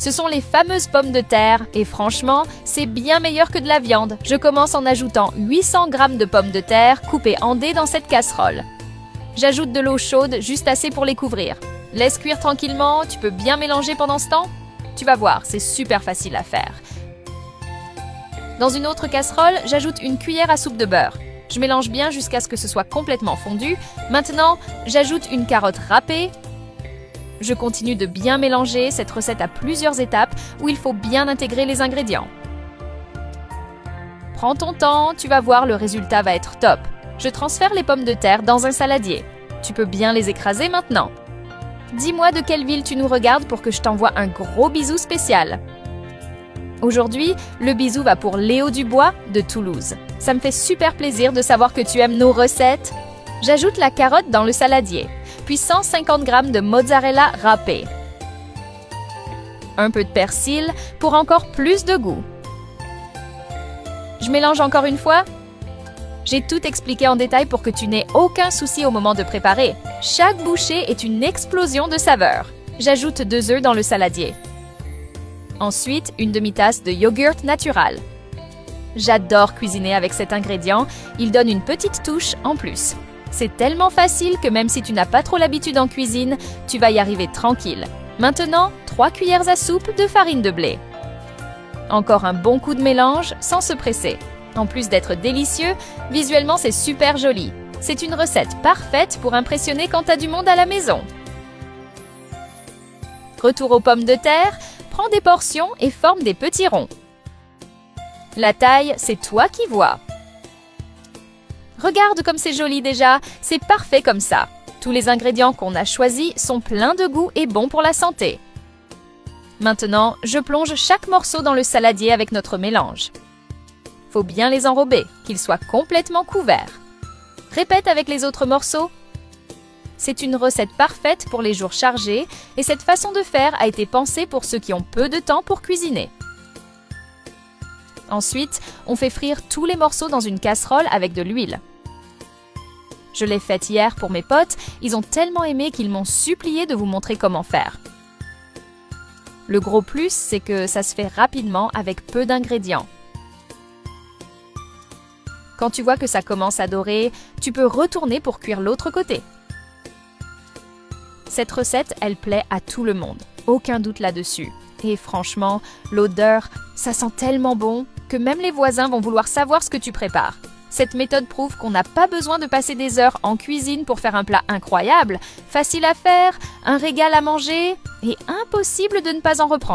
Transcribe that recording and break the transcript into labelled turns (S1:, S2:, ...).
S1: Ce sont les fameuses pommes de terre et franchement, c'est bien meilleur que de la viande. Je commence en ajoutant 800 g de pommes de terre coupées en dés dans cette casserole. J'ajoute de l'eau chaude, juste assez pour les couvrir. Laisse cuire tranquillement, tu peux bien mélanger pendant ce temps. Tu vas voir, c'est super facile à faire. Dans une autre casserole, j'ajoute une cuillère à soupe de beurre. Je mélange bien jusqu'à ce que ce soit complètement fondu. Maintenant, j'ajoute une carotte râpée. Je continue de bien mélanger. Cette recette a plusieurs étapes où il faut bien intégrer les ingrédients. Prends ton temps, tu vas voir, le résultat va être top. Je transfère les pommes de terre dans un saladier. Tu peux bien les écraser maintenant. Dis-moi de quelle ville tu nous regardes pour que je t'envoie un gros bisou spécial. Aujourd'hui, le bisou va pour Léo Dubois de Toulouse. Ça me fait super plaisir de savoir que tu aimes nos recettes. J'ajoute la carotte dans le saladier, puis 150 g de mozzarella râpée. Un peu de persil pour encore plus de goût. Je mélange encore une fois. J'ai tout expliqué en détail pour que tu n'aies aucun souci au moment de préparer. Chaque bouchée est une explosion de saveurs. J'ajoute 2 œufs dans le saladier. Ensuite, une demi-tasse de yoghurt naturel. J'adore cuisiner avec cet ingrédient, il donne une petite touche en plus. C'est tellement facile que même si tu n'as pas trop l'habitude en cuisine, tu vas y arriver tranquille. Maintenant, 3 cuillères à soupe de farine de blé. Encore un bon coup de mélange sans se presser. En plus d'être délicieux, visuellement c'est super joli. C'est une recette parfaite pour impressionner quand tu as du monde à la maison. Retour aux pommes de terre, prends des portions et forme des petits ronds. La taille, c'est toi qui vois. Regarde comme c'est joli déjà, c'est parfait comme ça. Tous les ingrédients qu'on a choisis sont pleins de goût et bons pour la santé. Maintenant, je plonge chaque morceau dans le saladier avec notre mélange. Faut bien les enrober, qu'ils soient complètement couverts. Répète avec les autres morceaux. C'est une recette parfaite pour les jours chargés et cette façon de faire a été pensée pour ceux qui ont peu de temps pour cuisiner. Ensuite, on fait frire tous les morceaux dans une casserole avec de l'huile. Je l'ai faite hier pour mes potes, ils ont tellement aimé qu'ils m'ont supplié de vous montrer comment faire. Le gros plus, c'est que ça se fait rapidement avec peu d'ingrédients. Quand tu vois que ça commence à dorer, tu peux retourner pour cuire l'autre côté. Cette recette, elle plaît à tout le monde, aucun doute là-dessus. Et franchement, l'odeur, ça sent tellement bon que même les voisins vont vouloir savoir ce que tu prépares. Cette méthode prouve qu'on n'a pas besoin de passer des heures en cuisine pour faire un plat incroyable, facile à faire, un régal à manger et impossible de ne pas en reprendre.